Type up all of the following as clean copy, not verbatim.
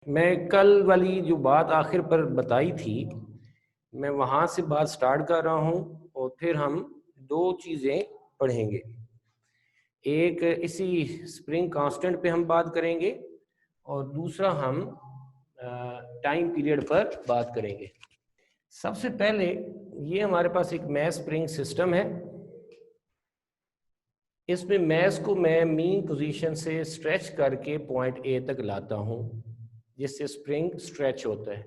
मैं कल वाली जो बात आखिर पर बताई थी, मैं वहाँ से बात स्टार्ट कर रहा हूँ और फिर हम दो चीज़ें पढ़ेंगे। एक इसी स्प्रिंग कांस्टेंट पे हम बात करेंगे और दूसरा हम टाइम पीरियड पर बात करेंगे। सबसे पहले ये हमारे पास एक मैस स्प्रिंग सिस्टम है। इसमें मैस को मैं मीन पोजीशन से स्ट्रेच करके पॉइंट ए तक लाता हूँ, जिससे स्प्रिंग स्ट्रेच होता है।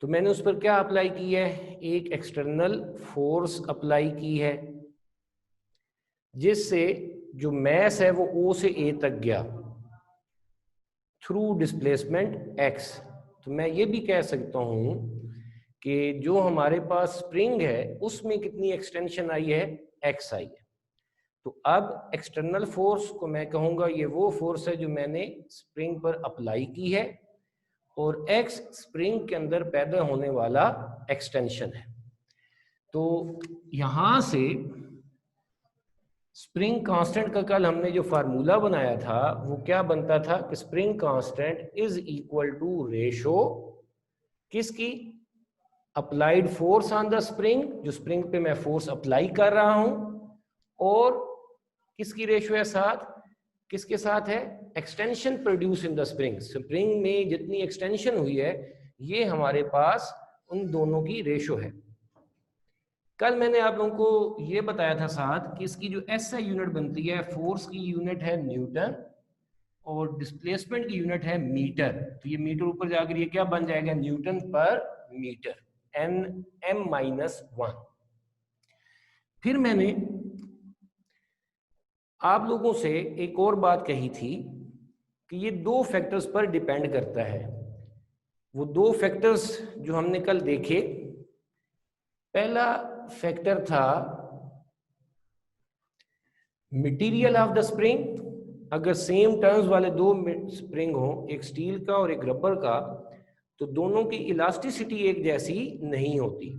तो मैंने उस पर क्या अप्लाई की है, एक एक्सटर्नल फोर्स अप्लाई की है, जिससे जो मैस है वो ओ से ए तक गया थ्रू डिस्प्लेसमेंट एक्स। तो मैं ये भी कह सकता हूँ कि जो हमारे पास स्प्रिंग है उसमें कितनी एक्सटेंशन आई है, एक्स आई है। तो अब एक्सटर्नल फोर्स को मैं कहूँगा ये वो फोर्स है जो मैंने स्प्रिंग पर अप्लाई की है, और एक्स स्प्रिंग के अंदर पैदा होने वाला एक्सटेंशन है। तो यहां से स्प्रिंग कांस्टेंट का कल हमने जो फार्मूला बनाया था वो क्या बनता था कि spring constant is equal to ratio किसकी, applied force on the spring, जो स्प्रिंग पे मैं फोर्स अप्लाई कर रहा हूं, और किसकी रेशो है साथ, किसके साथ है, extension produce in the spring. Spring में जितनी एक्सटेंशन हुई है ये हमारे पास उन दोनों की रेशो है। कल मैंने आप लोगों को ये बताया था साथ कि इसकी जो एसआई यूनिट बनती है, फोर्स की यूनिट है न्यूटन और डिस्प्लेसमेंट की यूनिट है मीटर। तो ये मीटर ऊपर जाकर ये क्या बन जाएगा, न्यूटन पर मीटर, एन एम माइनस 1। फिर मैंने आप लोगों से एक और बात कही थी कि ये दो फैक्टर्स पर डिपेंड करता है। वो दो फैक्टर्स जो हमने कल देखे, पहला फैक्टर था मटेरियल ऑफ द स्प्रिंग। अगर सेम टर्म्स वाले दो स्प्रिंग हो, एक स्टील का और एक रबर का, तो दोनों की इलास्टिसिटी एक जैसी नहीं होती।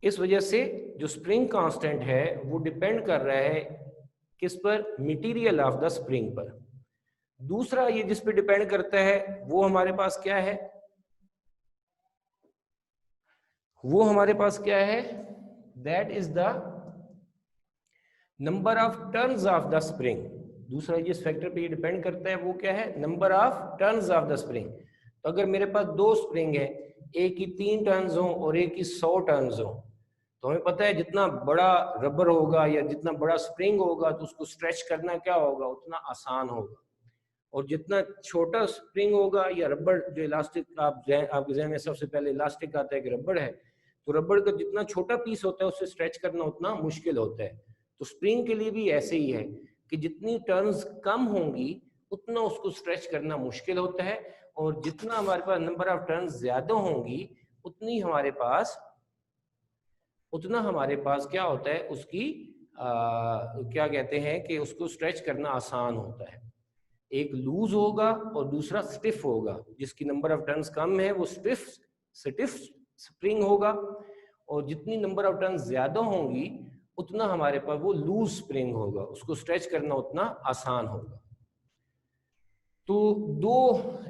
इस वजह से जो स्प्रिंग कांस्टेंट है वो डिपेंड कर रहा है किस पर, मटेरियल ऑफ द स्प्रिंग पर। दूसरा ये जिस पे डिपेंड करता है वो हमारे पास क्या है, वो हमारे पास क्या है, that is the number of turns of the spring. दूसरा जिस फैक्टर पे ये डिपेंड करता है वो क्या है, number of turns of the spring. तो अगर मेरे पास दो स्प्रिंग है, एक की 3 टर्न्स हो और एक की 100 टर्न्स हो, तो हमें पता है जितना बड़ा रबर होगा या जितना बड़ा स्प्रिंग होगा तो उसको स्ट्रेच करना क्या होगा, उतना आसान होगा। और जितना छोटा स्प्रिंग होगा या रबर, जो इलास्टिक आपके जहन में सबसे पहले इलास्टिक आता है कि रबर है, तो रबर का जितना छोटा पीस होता है उससे स्ट्रेच करना उतना मुश्किल होता है। तो स्प्रिंग के लिए भी ऐसे ही है कि जितनी टर्न्स कम होंगी उतना उसको स्ट्रेच करना मुश्किल होता है, और जितना हमारे पास नंबर ऑफ टर्न्स ज्यादा होंगी उतनी हमारे पास क्या होता है, उसकी क्या कहते हैं कि उसको स्ट्रेच करना आसान होता है। एक लूज होगा और दूसरा स्टिफ होगा। जिसकी नंबर ऑफ टर्न्स कम है वो स्टिफ स्प्रिंग होगा, और जितनी नंबर ऑफ टर्न्स ज्यादा होंगी उतना हमारे पास वो लूज स्प्रिंग होगा, उसको स्ट्रेच करना उतना आसान होगा। तो दो,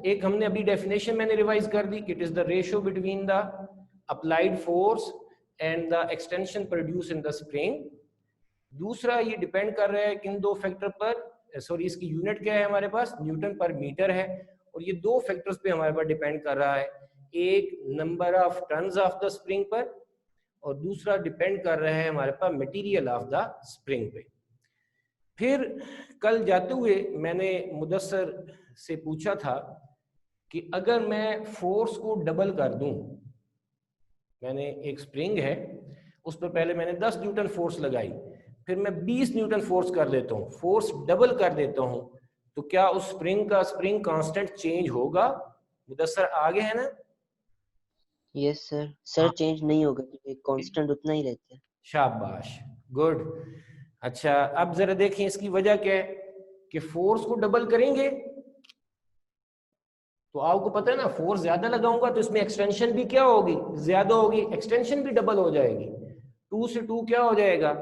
एक हमने अभी डेफिनेशन मैंने रिवाइज कर दी कि it is the ratio between the applied force and the extension produce in the spring. दूसरा ये डिपेंड कर रहा है किन दो फैक्टर पर, सॉरी इसकी यूनिट क्या है हमारे पास, न्यूटन पर मीटर है, और ये दो फैक्टर्स पे हमारे पास डिपेंड कर रहा है, एक number of turns of the spring पर और दूसरा डिपेंड कर रहा है हमारे पास मटेरियल ऑफ द स्प्रिंग पे। फिर कल जाते हुए मैंने मुदस्सर से पूछा था कि अगर मैं फोर्स को डबल कर दूं, मैंने एक स्प्रिंग है उस पर पहले मैंने 10 न्यूटन फोर्स लगाई, फिर मैं 20 न्यूटन फोर्स कर देता हूँ, फोर्स डबल कर देता हूँ, तो क्या उस स्प्रिंग का स्प्रिंग कांस्टेंट चेंज होगा? मुदस्सर आगे है ना? Yes sir. हाँ, चेंज नहीं होगा, कांस्टेंट उतना ही रहता है। शाबाश, गुड। अच्छा, अब जरा देखें इसकी वजह क्या है कि फोर्स को डबल करेंगे तो आपको पता है ना, फोर्स ज्यादा लगाऊंगा तो इसमें एक्सटेंशन भी क्या होगी, ज्यादा होगी, एक्सटेंशन भी डबल हो जाएगी। 2 से 2 क्या हो जाएगा,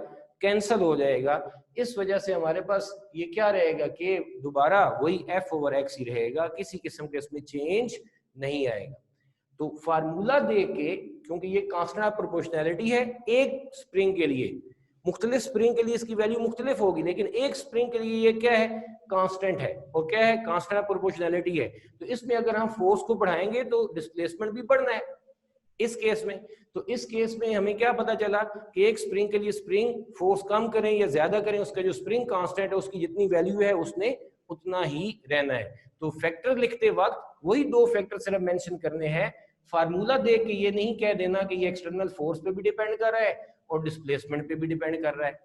कैंसिल हो जाएगा। इस वजह से हमारे पास ये क्या रहेगा कि दोबारा वही F/X ही रहेगा, किसी किस्म के इसमें चेंज नहीं आएगा। तो फार्मूला दे के, क्योंकि ये कांस्टेंट ऑफ प्रोपोर्शनैलिटी है, एक स्प्रिंग के लिए, मुख्तलिफ स्प्रिंग के लिए इसकी वैल्यू मुख्तलिफ होगी, लेकिन एक स्प्रिंग के लिए ये क्या है, कांस्टेंट है। और क्या है, कांस्टेंट ऑफ प्रोपोर्शनैलिटी है। तो इसमें अगर हम फोर्स को बढ़ाएंगे तो डिस्प्लेसमेंट भी बढ़ना है इस केस में। तो इस केस में हमें क्या पता चला कि एक स्प्रिंग के लिए स्प्रिंग फोर्स कम करें या ज्यादा करें, उसका जो स्प्रिंग कांस्टेंट है उसकी जितनी वैल्यू है उसने उतना ही रहना है। तो फैक्टर लिखते वक्त वही दो फैक्टर सिर्फ मेंशन करने हैं। फार्मूला दे के ये नहीं कह देना कि ये एक्सटर्नल फोर्स पे भी डिपेंड कर रहा है और डिस्प्लेसमेंट पे भी डिपेंड कर रहा है।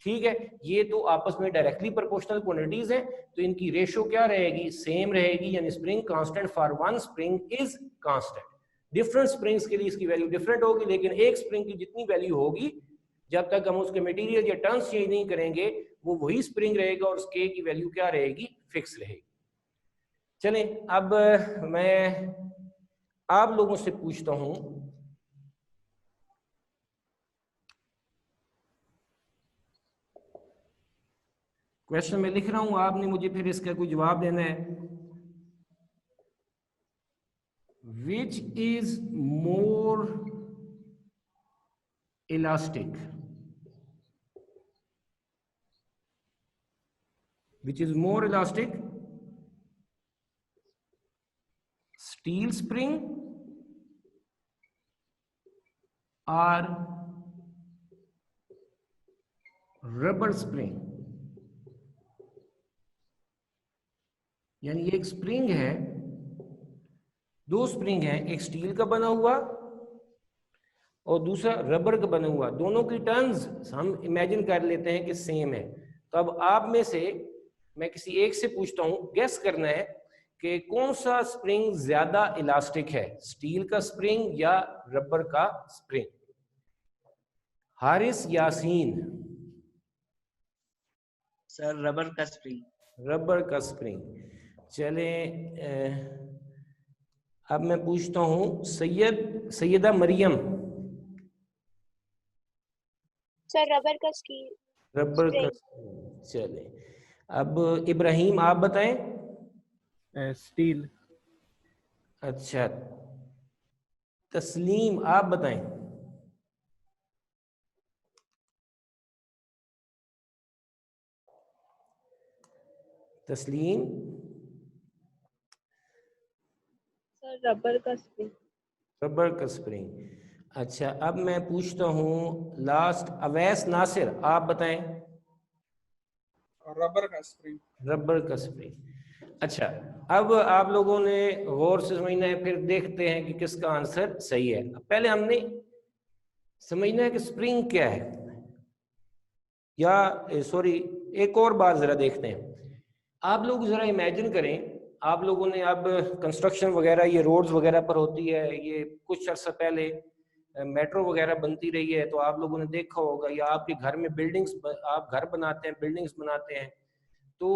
ठीक है, ये तो आपस में डायरेक्टली प्रोपोर्शनल क्वांटिटीज हैं, तो इनकी रेशो क्या रहेगी, सेम रहेगी, यानी spring constant for one spring is constant. Different springs के लिए इसकी वैल्यू डिफरेंट होगी, लेकिन एक स्प्रिंग की जितनी वैल्यू होगी, जब तक हम उसके मटेरियल या टर्म्स चेंज नहीं करेंगे, वो वही स्प्रिंग रहेगा और उसके की वैल्यू क्या रहेगी, फिक्स रहेगी। चलें, अब मैं आप लोगों से पूछता हूं, क्वेश्चन में लिख रहा हूं, आपने मुझे फिर इसका कोई जवाब देना है। Which is more elastic? Which is more elastic? Steel spring or rubber spring? यानी एक स्प्रिंग है, दो स्प्रिंग है, एक स्टील का बना हुआ और दूसरा रबर का बना हुआ। दोनों की टर्न्स हम इमेजिन कर लेते हैं कि सेम है। तो अब आप में से मैं किसी एक से पूछता हूं, गेस करना है कि कौन सा स्प्रिंग ज्यादा इलास्टिक है, स्टील का स्प्रिंग या रबर का spring. Haris, Yasin. Sir rubber का स्प्रिंग। रबर का स्प्रिंग। चले, अब मैं पूछता हूं सैयदा मरियम। सर रबर का स्टील। रबर का। चले, अब इब्राहिम आप बताएं। स्टील। अच्छा, तस्लीम आप बताएं। तस्लीम। सर रबर का स्प्रिंग। रबर का स्प्रिंग। अच्छा, अब मैं पूछता हूं लास्ट, अवैस नासिर आप बताएं। रबर का स्प्रिंग। रबर का स्प्रिंग। अच्छा, अब आप लोगों ने गौर से समझना है, फिर देखते हैं कि किसका आंसर सही है। पहले हमने समझना है कि स्प्रिंग क्या है, या सॉरी, एक और बात जरा देखते हैं। आप लोग जरा इमेजिन करें, आप लोगों ने अब कंस्ट्रक्शन वगैरह, ये रोड्स वगैरह पर होती है, ये कुछ अर्सा पहले मेट्रो वगैरह बनती रही है, तो आप लोगों ने देखा होगा, या आपके घर में बिल्डिंग्स, आप घर बनाते हैं, बिल्डिंग्स बनाते हैं, तो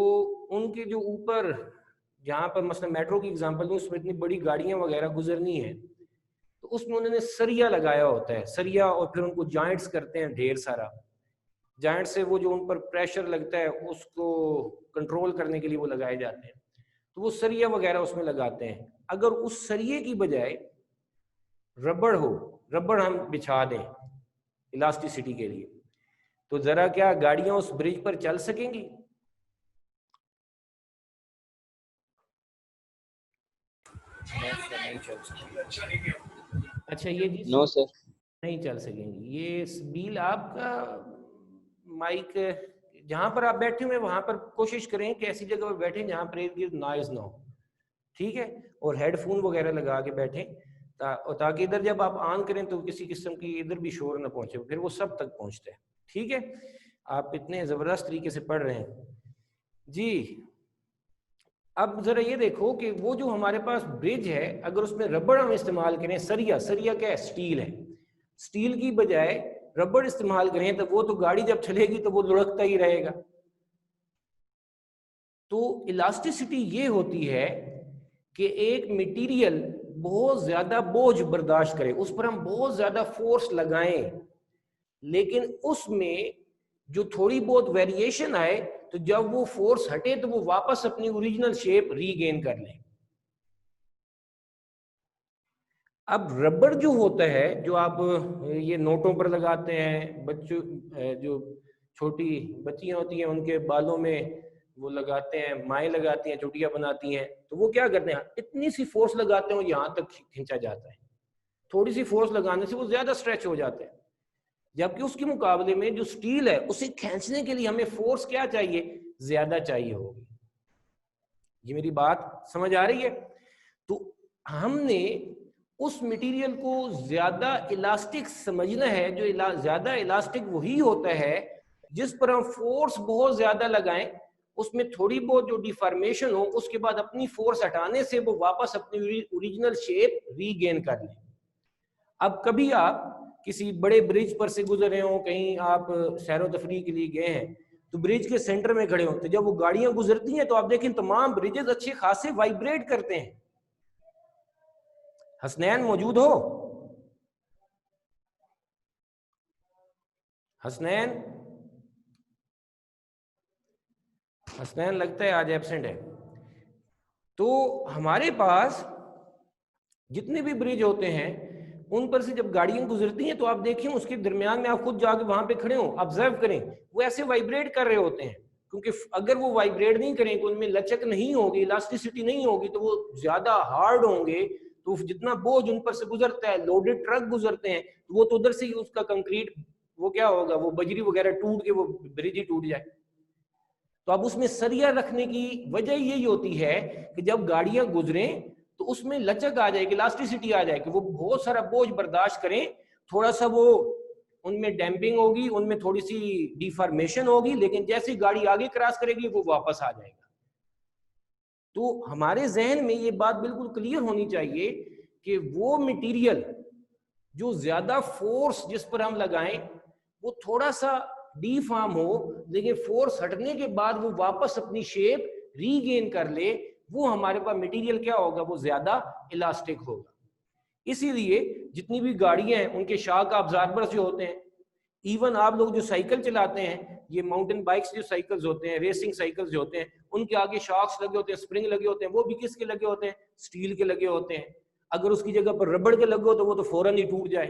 उनके जो ऊपर, जहाँ पर मसलन मेट्रो की एग्जांपल दूं, उसमें इतनी बड़ी गाड़ियां वगैरह गुजरनी है, तो उसमें उन्होंने सरिया लगाया होता है, सरिया, और फिर उनको जॉइंट्स करते हैं ढेर सारा। जॉइंट से वो जो उन पर प्रेशर लगता है उसको कंट्रोल करने के लिए वो लगाए जाते हैं, तो वो सरिया वगैरह उसमें लगाते हैं। अगर उस सरिये की बजाय रबड़ हो, रबड़ हम बिछा दें इलास्टिसिटी के लिए, तो जरा क्या गाड़ियां उस ब्रिज पर चल सकेंगी? अच्छा, ये जी नो सर। नहीं चल सकेंगी। ये सबील आपका माइक, जहां पर आप बैठे हुए वहां पर कोशिश करें कि ऐसी जगह पर बैठें जहां पर इर्द गिर्द नॉइज ना हो, ठीक है, और हेडफोन वगैरह लगा के बैठें, ताकि इधर जब आप ऑन करें तो किसी किस्म की इधर भी शोर ना पहुंचे, फिर वो सब तक पहुंचता है। ठीक है, आप इतने जबरदस्त तरीके से पढ़ रहे हैं जी। अब जरा ये देखो कि वो जो हमारे पास ब्रिज है, अगर उसमें रबड़ हम इस्तेमाल करें, सरिया, सरिया क्या है, स्टील है, स्टील की बजाय रबड़ इस्तेमाल करें, तो वो तो गाड़ी जब चलेगी तो वो लुढ़कता ही रहेगा। तो इलास्टिसिटी ये होती है कि एक मटेरियल बहुत ज्यादा बोझ बर्दाश्त करे, उस पर हम बहुत ज्यादा फोर्स लगाएं, लेकिन उसमें जो थोड़ी बहुत वेरिएशन आए तो जब वो फोर्स हटे तो वो वापस अपनी ओरिजिनल शेप रीगेन कर ले। अब रबर जो होता है, जो आप ये नोटों पर लगाते हैं, बच्चों जो छोटी बच्चियां होती हैं उनके बालों में वो लगाते हैं, माएँ लगाती हैं, चुटिया बनाती हैं, तो वो क्या करते हैं, इतनी सी फोर्स लगाते हैं यहाँ तक खींचा जाता है। थोड़ी सी फोर्स लगाने से वो ज्यादा स्ट्रेच हो जाते हैं, जबकि उसके मुकाबले में जो स्टील है उसे खींचने के लिए हमें फोर्स क्या चाहिए, ज्यादा चाहिए होगी। ये मेरी बात समझ आ रही है? तो हमने उस मटेरियल को ज्यादा इलास्टिक समझना है। जो ज्यादा इलास्टिक वही होता है जिस पर हम फोर्स बहुत ज्यादा लगाएं, उसमें थोड़ी बहुत जो डिफॉर्मेशन हो, उसके बाद अपनी फोर्स हटाने से वो वापस अपनी ओरिजिनल शेप रीगेन कर ले। अब कभी आप किसी बड़े ब्रिज पर से गुजरे हो, कहीं आप सैरो तफरी के लिए गए हैं, तो ब्रिज के सेंटर में खड़े हो, तो जब वो गाड़ियां गुजरती हैं तो आप देखें तमाम ब्रिजेस अच्छे खासे वाइब्रेट करते हैं। हसनैन मौजूद हो? हसनैन लगता है आज एब्सेंट है। तो हमारे पास जितने भी ब्रिज होते हैं उन पर से जब गाड़ियां गुजरती हैं तो आप देखें उसके दरमियान में आप खुद जाके वहां पे खड़े हो, ऑब्जर्व करें, वो ऐसे वाइब्रेट कर रहे होते हैं। क्योंकि अगर वो वाइब्रेट नहीं करें तो उनमें लचक नहीं होगी, इलास्टिसिटी नहीं होगी, तो वो ज्यादा हार्ड होंगे। तो जितना बोझ उन पर से गुजरता है, लोडेड ट्रक गुजरते हैं, तो वो तो उधर से ही उसका कंक्रीट वो क्या होगा, वो बजरी वगैरह टूट के वो ब्रिज ही टूट जाए। तो अब उसमें सरिया रखने की वजह यही होती है कि जब गाड़ियां गुजरें तो उसमें लचक आ जाएगी, इलास्टिसिटी आ जाएगी, वो बहुत सारा बोझ बर्दाश्त करें। थोड़ा सा वो उनमें डैम्पिंग होगी, उनमें थोड़ी सी डिफॉर्मेशन होगी, लेकिन जैसे गाड़ी आगे क्रॉस करेगी वो वापस आ जाएगा। तो हमारे जहन में ये बात बिल्कुल क्लियर होनी चाहिए कि वो मटेरियल जो ज्यादा फोर्स जिस पर हम लगाएं वो थोड़ा सा डीफॉर्म हो, लेकिन फोर्स हटने के बाद वो वापस अपनी शेप रीगेन कर ले, वो हमारे पास मटेरियल क्या होगा, वो ज्यादा इलास्टिक होगा। इसीलिए जितनी भी गाड़ियां हैं उनके शॉक अब्जॉर्बर्स जो होते हैं, इवन आप लोग जो साइकिल चलाते हैं, ये माउंटेन बाइक्स जो साइकिल्स होते हैं, रेसिंग साइकिल्स जो होते हैं, उनके आगे शॉक्स लगे होते हैं, स्प्रिंग लगे होते हैं, वो भी किसके लगे होते हैं, स्टील के लगे होते हैं। अगर उसकी जगह पर रबड़ के लगे हो तो वो तो फौरन ही टूट जाए।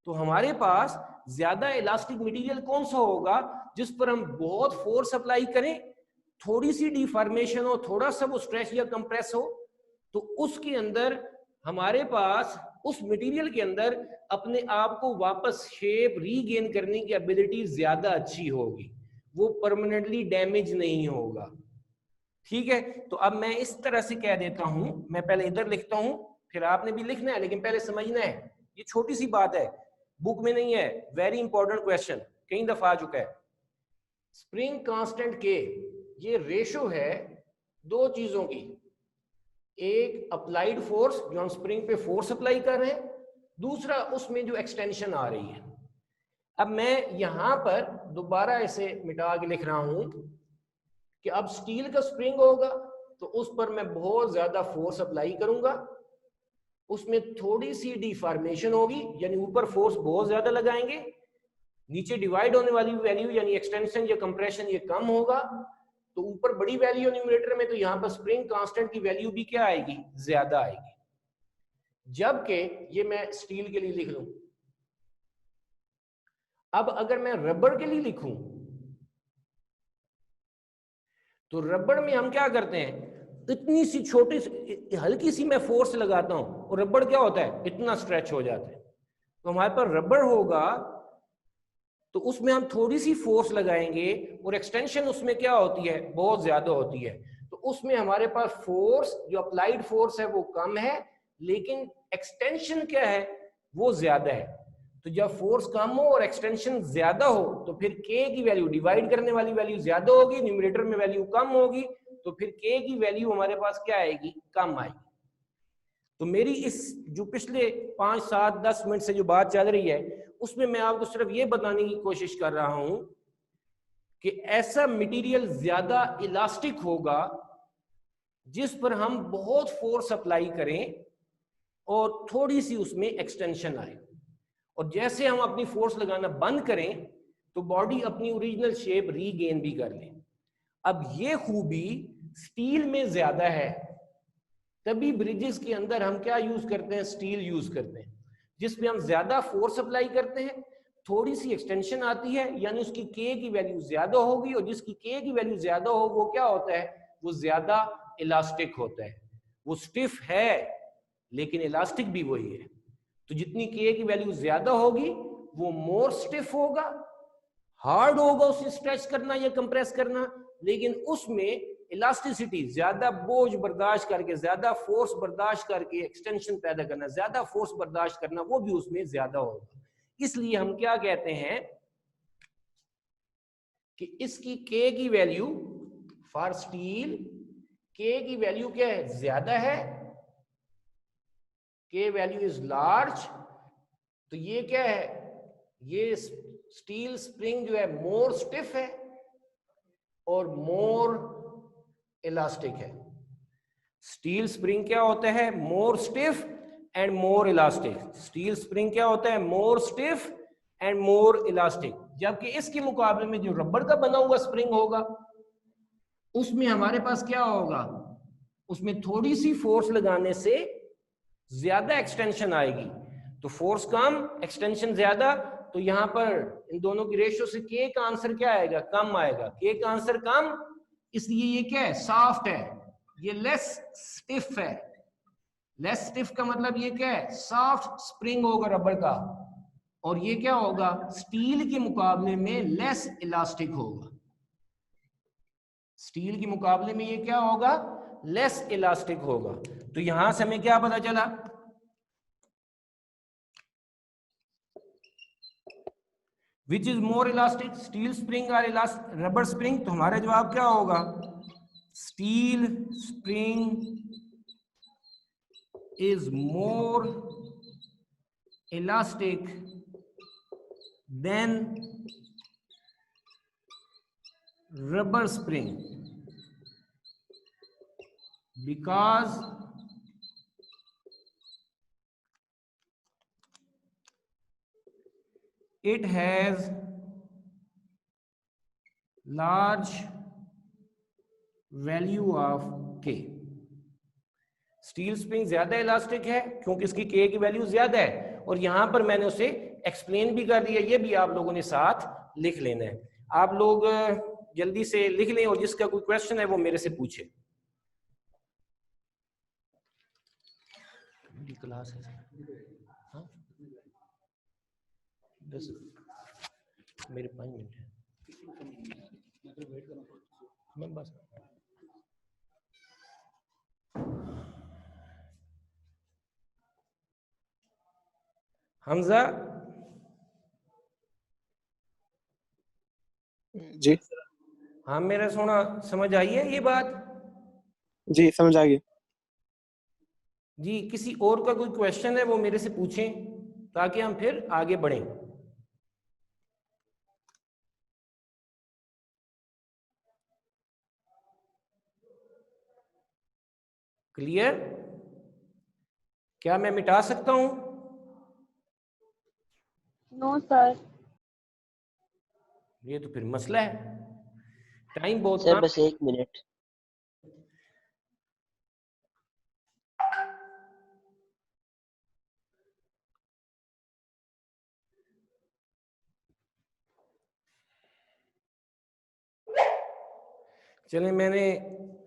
तो हमारे पास ज्यादा इलास्टिक मटेरियल कौन सा होगा जिस पर हम बहुत फोर्स अप्लाई करें, थोड़ी सी डिफॉर्मेशन हो, थोड़ा सा वो स्ट्रेच या कंप्रेस हो, तो उसके अंदर हमारे पास उस मटेरियल के अंदर अपने आप को वापस शेप रीगेन करने की एबिलिटी ज्यादा अच्छी होगी, वो परमानेंटली डैमेज नहीं होगा। ठीक है, तो अब मैं इस तरह से कह देता हूं, मैं पहले इधर लिखता हूं, फिर आपने भी लिखना है, लेकिन पहले समझना है। ये छोटी सी बात है, बुक में नहीं है, वेरी इंपॉर्टेंट क्वेश्चन, कई दफा आ चुका है। स्प्रिंग कांस्टेंट के ये रेशो है दो चीजों की, एक अप्लाइड फोर्स जो हम स्प्रिंग पे फोर्स अप्लाई कर रहे हैं, दूसरा उसमें जो एक्सटेंशन आ रही है। अब मैं यहां पर दोबारा इसे मिटा के लिख रहा हूं कि अब स्टील का स्प्रिंग होगा तो उस पर मैं बहुत ज्यादा फोर्स अप्लाई करूंगा, उसमें थोड़ी सी डिफॉर्मेशन होगी, यानी ऊपर फोर्स बहुत ज्यादा लगाएंगे, नीचे डिवाइड होने वाली वैल्यू यानी एक्सटेंशन या कंप्रेशन ये कम होगा, तो ऊपर बड़ी वैल्यू न्यूमरेटर में, तो यहां पर स्प्रिंग कांस्टेंट की वैल्यू भी क्या आएगी, ज्यादा आएगी। जबकि ये मैं स्टील के लिए लिख लूं। अब अगर मैं रबर के लिए लिखूं तो रबर में हम क्या करते हैं, इतनी सी छोटी सी हल्की सी मैं फोर्स लगाता हूं और रबर क्या होता है, इतना स्ट्रेच हो जाता है। तो हमारे पास रबर होगा तो उसमें हम थोड़ी सी फोर्स लगाएंगे और एक्सटेंशन उसमें क्या होती है, बहुत ज्यादा होती है। तो उसमें हमारे पास फोर्स जो अप्लाइड फोर्स है वो कम है, लेकिन एक्सटेंशन क्या है, वो ज्यादा है। तो जब फोर्स कम हो और एक्सटेंशन ज्यादा हो तो फिर के की वैल्यू, डिवाइड करने वाली वैल्यू ज्यादा होगी, न्यूमरेटर में वैल्यू कम होगी, तो फिर के की वैल्यू हमारे पास क्या आएगी, कम आएगी। तो मेरी इस जो पिछले 5, 7, 10 मिनट से जो बात चल रही है उसमें मैं आपको सिर्फ ये बताने की कोशिश कर रहा हूं कि ऐसा मटेरियल ज्यादा इलास्टिक होगा जिस पर हम बहुत फोर्स अप्लाई करें और थोड़ी सी उसमें एक्सटेंशन आए, और जैसे हम अपनी फोर्स लगाना बंद करें तो बॉडी अपनी ओरिजिनल शेप रीगेन भी कर ले। अब ये खूबी स्टील में ज्यादा है, तभी ब्रिजेस के अंदर हम क्या यूज करते हैं, स्टील यूज करते हैं, जिसमें हम ज्यादा फोर्स अप्लाई करते हैं, थोड़ी सी एक्सटेंशन आती है, यानी उसकी के की वैल्यू ज्यादा होगी, और जिसकी के की वैल्यू ज्यादा हो वो क्या होता है, वो ज्यादा इलास्टिक होता है। वो स्टिफ है लेकिन इलास्टिक भी वही है। तो जितनी के की वैल्यू ज्यादा होगी वो मोर स्टिफ होगा, हार्ड होगा उसे स्ट्रेच करना या कंप्रेस करना, लेकिन उसमें इलास्टिसिटी, ज्यादा बोझ बर्दाश्त करके, ज्यादा फोर्स बर्दाश्त करके एक्सटेंशन पैदा करना, ज्यादा फोर्स बर्दाश्त करना, वो भी उसमें ज्यादा होगा। इसलिए हम क्या कहते हैं कि इसकी के की वैल्यू फॉर स्टील, के की वैल्यू क्या है, ज्यादा है, के वैल्यू इज लार्ज। तो ये क्या है, ये स्टील स्प्रिंग जो है मोर स्टिफ है और मोर इलास्टिक है। स्टील स्प्रिंग क्या होता है, more stiff and more elastic. Steel spring क्या होता है, more stiff and more elastic. जबकि इसके मुकाबले में जो रबर का बना हुआ स्प्रिंग होगा उसमें हमारे पास क्या होगा, उसमें थोड़ी सी फोर्स लगाने से ज्यादा एक्सटेंशन आएगी। तो फोर्स कम, एक्सटेंशन ज्यादा, तो यहां पर इन दोनों की रेशियो से के का आंसर क्या आएगा, कम आएगा। के का आंसर कम, इसलिए ये क्या है, सॉफ्ट है, ये लेस स्टिफ है। लेस स्टिफ का मतलब ये क्या है, सॉफ्ट स्प्रिंग होगा रबर का, और ये क्या होगा, स्टील के मुकाबले में लेस इलास्टिक होगा। स्टील के मुकाबले में ये क्या होगा, लेस इलास्टिक होगा। तो यहां से हमें क्या पता चला, which is more elastic, steel spring और रबर स्प्रिंग। तो हमारा जवाब क्या होगा, steel spring is more elastic than rubber spring because it has large value of K। Steel spring ज्यादा इलास्टिक है क्योंकि इसकी K की वैल्यू ज्यादा है, और यहां पर मैंने उसे एक्सप्लेन भी कर दिया, ये भी आप लोगों ने साथ लिख लेना है। आप लोग जल्दी से लिख लें, और जिसका कोई क्वेश्चन है वो मेरे से पूछे। क्लास है हाँ? 10 मेरे 5 मिनट है, मैं बस हमजा जी हाँ, मेरा सोना समझ आई है ये बात? जी समझ आ गई जी, किसी और का कोई क्वेश्चन है वो मेरे से पूछें ताकि हम फिर आगे बढ़ें। क्लियर? क्या मैं मिटा सकता हूं? No sir. ये तो फिर मसला है, टाइम बहुत सर कम। बस 1 मिनट। चलें, मैंने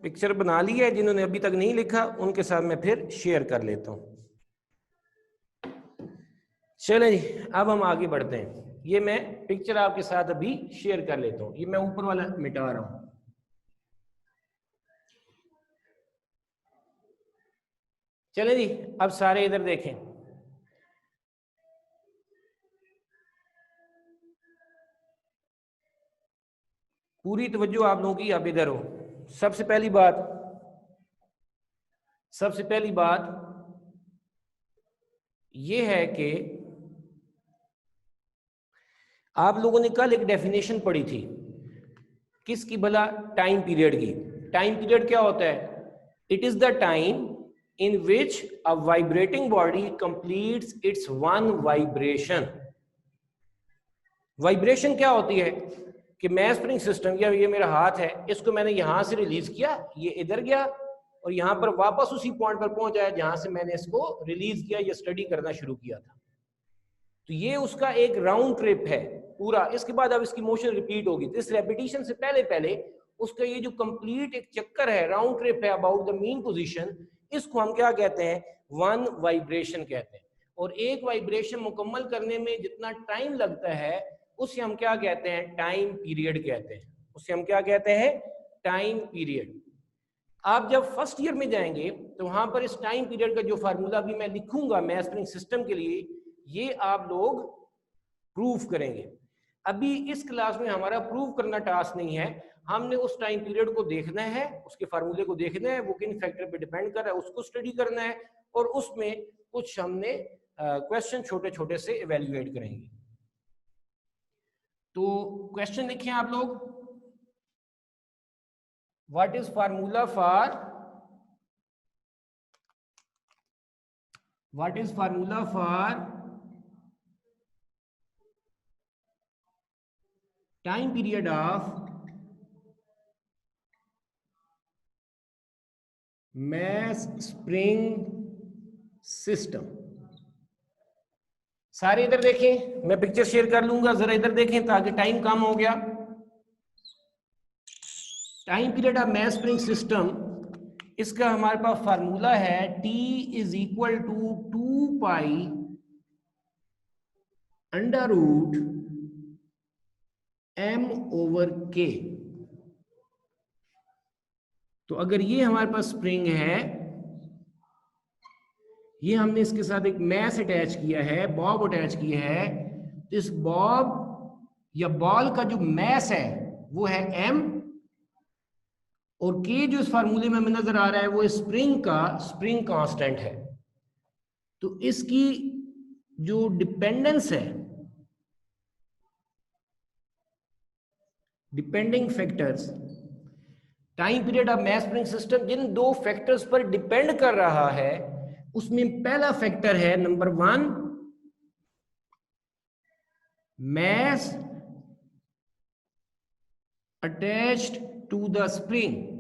पिक्चर बना ली है, जिन्होंने अभी तक नहीं लिखा उनके साथ मैं फिर शेयर कर लेता हूं। चलें जी, अब हम आगे बढ़ते हैं। ये मैं पिक्चर आपके साथ अभी शेयर कर लेता हूं, ये मैं ऊपर वाला मिटा रहा हूं। चलें जी, अब सारे इधर देखें। पूरी तवज्जो आप लोगों की अब इधर हो। सबसे पहली बात ये है कि आप लोगों ने कल एक डेफिनेशन पढ़ी थी, किसकी भला, टाइम पीरियड की। टाइम पीरियड क्या होता है, it is the time in which a vibrating body completes its one vibration। Vibration क्या होती है कि मैं स्प्रिंग सिस्टम या ये मेरा हाथ है, इसको मैंने यहां से रिलीज किया, ये इधर गया और यहां पर वापस उसी पॉइंट पर पहुंच जाए जहां से मैंने इसको रिलीज किया या स्टडी करना शुरू किया था। तो ये उसका एक राउंड ट्रिप है पूरा। इसके बाद अब इसकी मोशन रिपीट होगी, तो इस रेपिटेशन से पहले पहले उसका ये जो कंप्लीट एक चक्कर है, राउंड ट्रिप है अबाउट द मीन पोजीशन, इसको हम क्या कहते हैं, वन वाइब्रेशन कहते हैं। और एक वाइब्रेशन मुकम्मल करने में जितना टाइम लगता है उसे हम क्या कहते हैं, टाइम पीरियड कहते हैं। उसे हम क्या कहते हैं, टाइम पीरियड। आप जब फर्स्ट ईयर में जाएंगे तो वहां पर इस टाइम पीरियड का जो फार्मूला भी मैं लिखूंगा मैथ स्प्रिंग सिस्टम के लिए, ये आप लोग प्रूफ करेंगे। अभी इस क्लास में हमारा प्रूफ करना टास्क नहीं है, हमने उस टाइम पीरियड को देखना है, उसके फार्मूले को देखना है, वो किन फैक्टर पे डिपेंड कर रहा है उसको स्टडी करना है, और उसमें कुछ हमने क्वेश्चन छोटे छोटे से इवेल्युएट करेंगे। तो क्वेश्चन लिखें आप लोग, what is formula for time period of mass spring system. सारे इधर देखें, मैं पिक्चर शेयर कर लूंगा, जरा इधर देखें ताकि टाइम कम हो गया। Time period of mass spring system, इसका हमारे पास फार्मूला है T is equal to 2 pi under root m over k। तो अगर ये हमारे पास स्प्रिंग है, ये हमने इसके साथ एक मैस अटैच किया है, बॉब अटैच किया है, तो इस बॉब या बॉल का जो मैस है वो है m, और k जो इस फार्मूले में हमें नजर आ रहा है वो स्प्रिंग कांस्टेंट है। तो इसकी जो डिपेंडेंस है, depending factors, time period of mass spring system जिन दो फैक्टर्स पर डिपेंड कर रहा है, उसमें पहला फैक्टर है number 1 mass attached to the spring.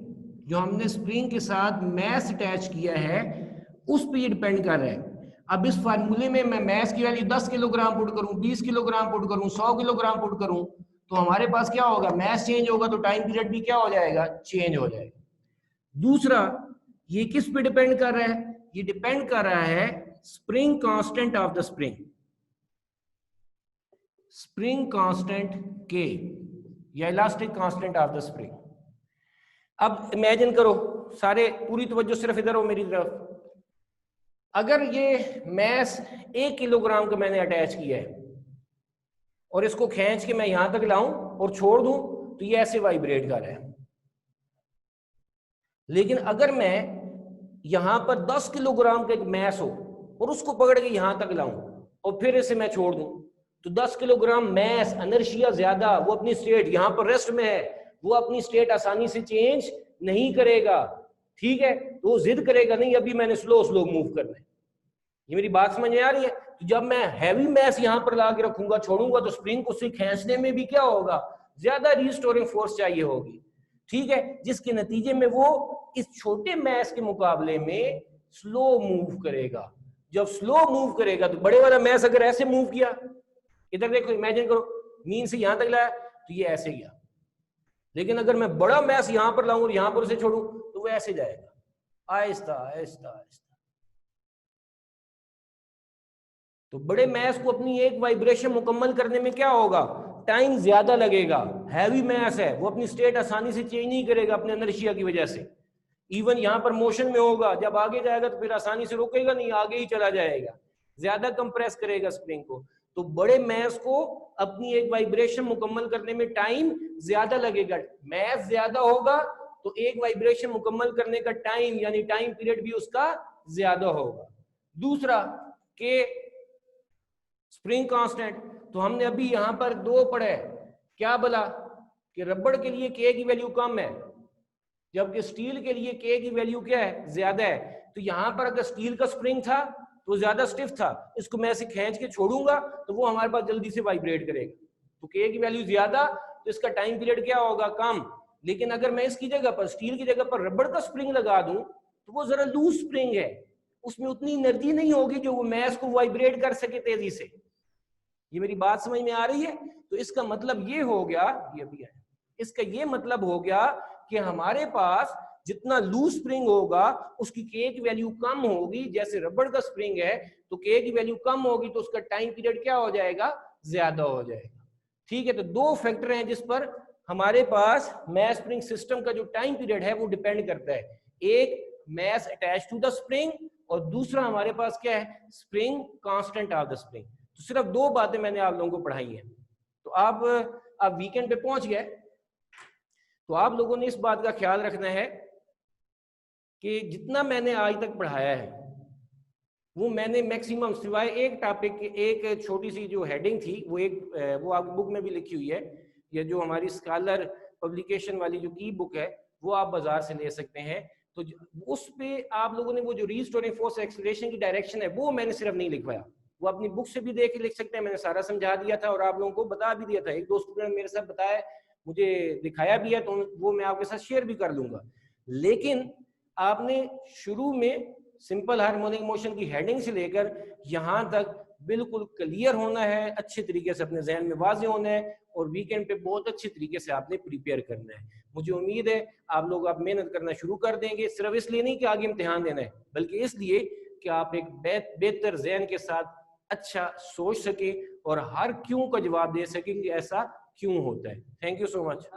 जो हमने स्प्रिंग के साथ मैस अटैच किया है उस पर ये डिपेंड कर रहा है। अब इस फार्मूले में मैं मैस की वैल्यू 10 किलोग्राम पुट करूं, 20 किलोग्राम पुट करूं, 100 किलोग्राम पुट करूं, तो हमारे पास क्या होगा, मैस चेंज होगा तो टाइम पीरियड भी क्या हो जाएगा, चेंज हो जाएगा। दूसरा, ये किस पे डिपेंड कर रहा है, ये डिपेंड कर रहा है spring constant of the spring constant के या elastic constant of the spring. अब इमेजिन करो, सारे पूरी तवज्जो सिर्फ इधर हो मेरी तरफ। अगर ये मैस 1 किलोग्राम का मैंने अटैच किया है और इसको खींच के मैं यहां तक लाऊं और छोड़ दूं तो ये ऐसे वाइब्रेट कर रहा है। लेकिन अगर मैं यहां पर 10 किलोग्राम का एक मैस हो और उसको पकड़ के यहां तक लाऊं और फिर इसे मैं छोड़ दूं, तो 10 किलोग्राम मैस, इनर्शिया ज्यादा, वो अपनी स्टेट यहां पर रेस्ट में है, वो अपनी स्टेट आसानी से चेंज नहीं करेगा। ठीक है, तो वो जिद करेगा नहीं अभी मैंने स्लो मूव करना है। ये मेरी बात समझ में आ रही है? तो जब मैं हैवी मैस यहां पर ला के रखूंगा, छोड़ूंगा, तो स्प्रिंग को खींचने में भी क्या होगा, ज्यादा रिस्टोरिंग फोर्स चाहिए होगी। ठीक है, जिसके नतीजे में वो इस छोटे मैस के मुकाबले में स्लो मूव करेगा। जब स्लो मूव करेगा तो बड़े वाला मैस अगर ऐसे मूव किया, इधर देखो, इमेजिन करो, मीन से यहां तक लाया तो ये ऐसे गया। लेकिन अगर मैं बड़ा मैस यहां पर लाऊं और यहां पर उसे छोड़ूं तो वो ऐसे जाएगा, आहिस्ता आहिस्ता आहिस्ता। तो बड़े मैस को अपनी एक वाइब्रेशन मुकम्मल करने में क्या होगा, टाइम ज्यादा लगेगा। हैवी मैस है, वो अपनी स्टेट आसानी से चेंज नहीं करेगा अपने इनर्शिया की वजह से। इवन यहां पर मोशन में होगा, जब आगे जाएगा तो फिर आसानी से रुकेगा नहीं, आगे ही चला जाएगा, ज्यादा कंप्रेस करेगा स्प्रिंग को। तो बड़े मैस को अपनी एक वाइब्रेशन मुकम्मल करने में टाइम ज्यादा लगेगा। मैस ज्यादा होगा तो एक वाइब्रेशन मुकम्मल करने का टाइम यानी टाइम पीरियड भी उसका ज्यादा होगा। दूसरा के स्प्रिंग कांस्टेंट, तो हमने अभी यहां पर 2 पढ़े, क्या बोला कि रबड़ के लिए के की वैल्यू कम है जबकि स्टील के लिए के की वैल्यू क्या है, ज्यादा है। तो यहां पर अगर स्टील का स्प्रिंग था तो ज्यादा स्टिफ था, इसको मैं ऐसे खींच के छोड़ूंगा तो वो हमारे पास जल्दी से वाइब्रेट करेगा। तो के की वैल्यू ज्यादा तो इसका टाइम पीरियड क्या होगा, कम। लेकिन अगर मैं इसकी जगह पर, स्टील की जगह पर रबड़ का स्प्रिंग लगा दूं तो वो जरा लूज स्प्रिंग है, उसमें उतनी एनर्जी नहीं होगी जो वो मैस को वाइब्रेट कर सके तेजी से। ये मेरी बात समझ में आ रही है? तो इसका मतलब ये हो गया, ये भी है, इसका ये मतलब हो गया कि हमारे पास जितना लूज स्प्रिंग होगा उसकी के की वैल्यू कम होगी। जैसे रबड़ का स्प्रिंग है तो के की वैल्यू कम होगी तो उसका टाइम पीरियड क्या हो जाएगा, ज्यादा हो जाएगा। ठीक है, तो दो फैक्टर हैं जिस पर हमारे पास मैस स्प्रिंग सिस्टम का जो टाइम पीरियड है वो डिपेंड करता है। एक mass attach to the spring और दूसरा हमारे पास क्या है, spring constant of the spring. तो सिर्फ दो बातें मैंने आप लोगों को पढ़ाई हैं। तो आप वीकेंड पे पहुंच गए तो आप लोगों ने इस बात का ख्याल रखना है कि जितना मैंने आज तक पढ़ाया है वो मैंने मैक्सिमम, सिवाय एक टॉपिक के, एक छोटी सी जो हेडिंग थी वो आपकी बुक में भी लिखी हुई है, ये जो हमारी स्कॉलर पब्लिकेशन वाली जो की बुक है वो आप बाजार से ले सकते हैं। तो उस पे आप लोगों ने वो जो रीस्टोरिंग फोर्स एक्सीलरेशन की डायरेक्शन है वो मैंने सिर्फ नहीं लिखवाया, वो अपनी बुक से भी देख के लिख सकते हैं। मैंने सारा समझा दिया था और आप लोगों को बता भी दिया था। एक दो स्टूडेंट मेरे साथ बताया, मुझे दिखाया भी है, तो वो मैं आपके साथ शेयर भी कर लूंगा। लेकिन आपने शुरू में सिंपल हार्मोनिक मोशन की हेडिंग से लेकर यहाँ तक बिल्कुल क्लियर होना है, अच्छे तरीके से अपने जहन में वाज़ेह होना है और वीकेंड पे बहुत अच्छे तरीके से आपने प्रिपेयर करना है। मुझे उम्मीद है आप लोग अब मेहनत करना शुरू कर देंगे, सिर्फ इसलिए नहीं कि आगे इम्तिहान देना है, बल्कि इसलिए कि आप एक बेहतर जहन के साथ अच्छा सोच सके और हर क्यों का जवाब दे सके कि ऐसा क्यों होता है। Thank you so much.